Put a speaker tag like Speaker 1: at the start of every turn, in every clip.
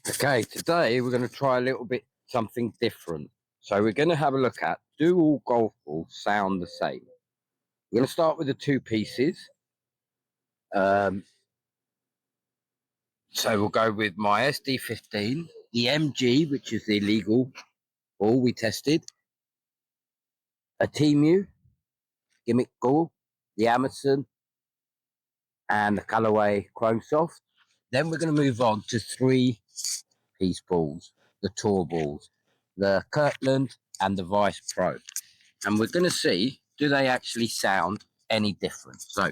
Speaker 1: Okay, today we're going to try a little bit something different. So we're going to have a look at, do all golf balls sound the same? We're going to start with the two pieces. So we'll go with my SD15, the MG, which is the illegal ball we tested, a Temu, Gimmick ball, the Amazon, and the Callaway Chrome Soft. Then we're going to move on to three-piece balls, the tour balls, the Kirkland and the Vice Pro. And we're going to see, do they actually sound any different? So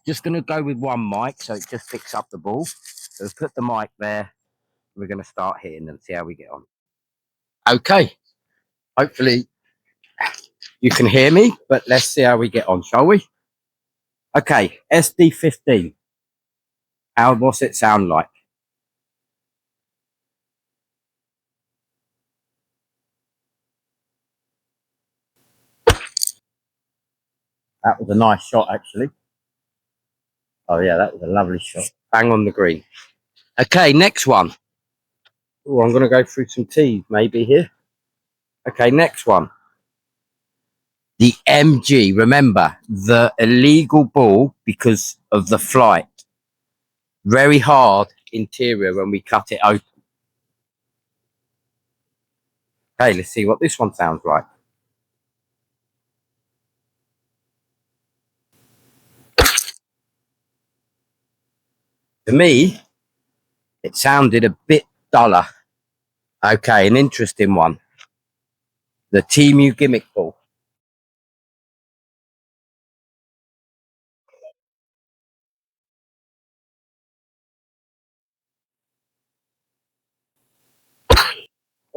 Speaker 1: just going to go with one mic so it just picks up the ball. So we'll put the mic there. We're going to start hitting and see how we get on. Okay, hopefully you can hear me, but let's see how we get on, shall we? Okay, SD15. What's it sound like? That was a nice shot, actually. Oh, yeah, that was a lovely shot. Bang on the green. Okay, next one. Oh, I'm going to go through some tees maybe here. Okay, next one. The MG, remember, the illegal ball because of the flight. Very hard interior when we cut it open. Okay, let's see what this one sounds like. To me, it sounded a bit duller. Okay, an interesting one. The Temu Gimmick ball.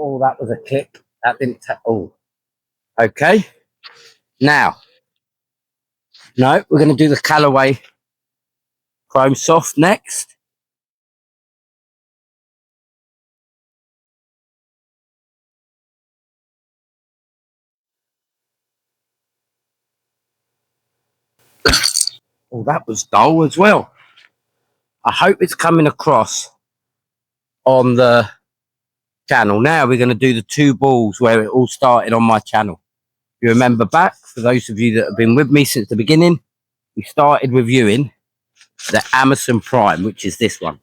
Speaker 1: Oh, that was a kick. That didn't. Oh, okay. Now, no, we're going to do the Callaway Chrome Soft next. Oh, that was dull as well. I hope it's coming across on the channel. Now we're going to do the two balls where it all started on my channel. You remember back, for those of you that have been with me since the beginning, we started reviewing the Amazon Prime, which is this one.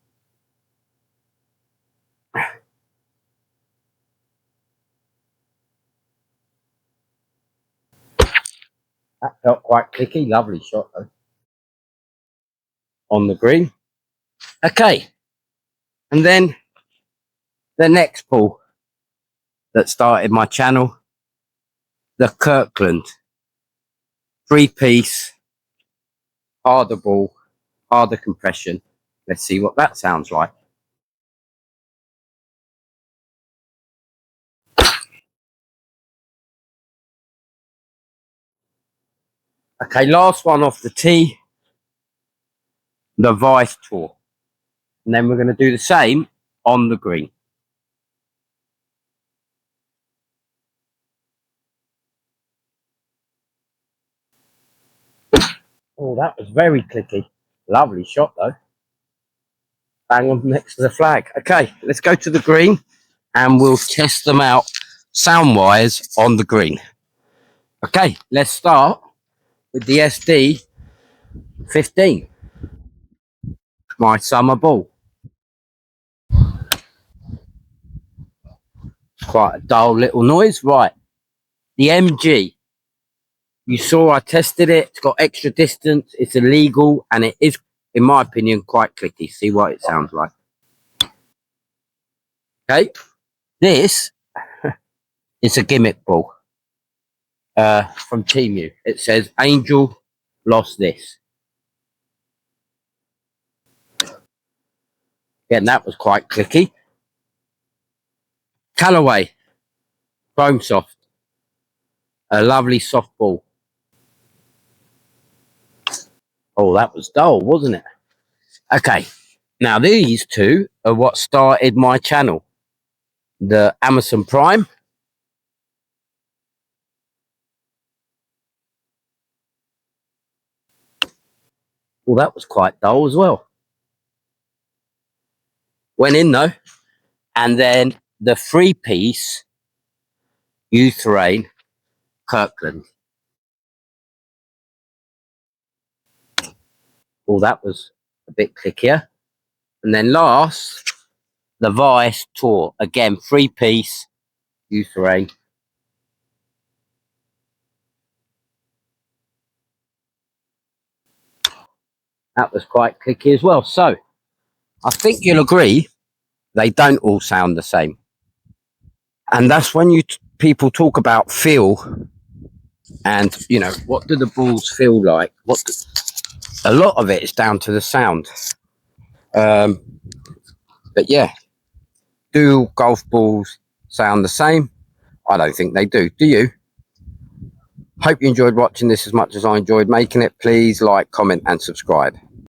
Speaker 1: That felt quite clicky. Lovely shot though. On the green. Okay. And then the next ball that started my channel, the Kirkland. Three-piece, harder ball, harder compression. Let's see what that sounds like. Okay, last one off the tee, the Vice Tour. And then we're going to do the same on the green. Oh, that was very clicky. Lovely shot, though. Bang on next to the flag. Okay, let's go to the green and we'll test them out sound-wise on the green. Okay, let's start with the SD 15. My summer ball. Quite a dull little noise. Right, the MG. You saw I tested it. It's got extra distance. It's illegal. And it is, in my opinion, quite clicky. See what it sounds like. Okay. This is a Gimmick ball from Temu. It says, Angel lost this. Yeah, and that was quite clicky. Callaway. Chrome Soft. A lovely soft ball. Oh, that was dull, wasn't it? Okay. Now, these two are what started my channel. The Amazon Prime. Well, that was quite dull as well. Went in, though. And then the 3-piece Terrain Kirkland. Oh, that was a bit clickier. And then last, the Vice Tour. Again, 3-piece Terrain. That was quite clicky as well. So I think you'll agree they don't all sound the same. And that's when people talk about feel and, you know, what do the balls feel like? A lot of it is down to the sound. But yeah, do golf balls sound the same? I don't think they do. Do you? Hope you enjoyed watching this as much as I enjoyed making it. Please like, comment and subscribe.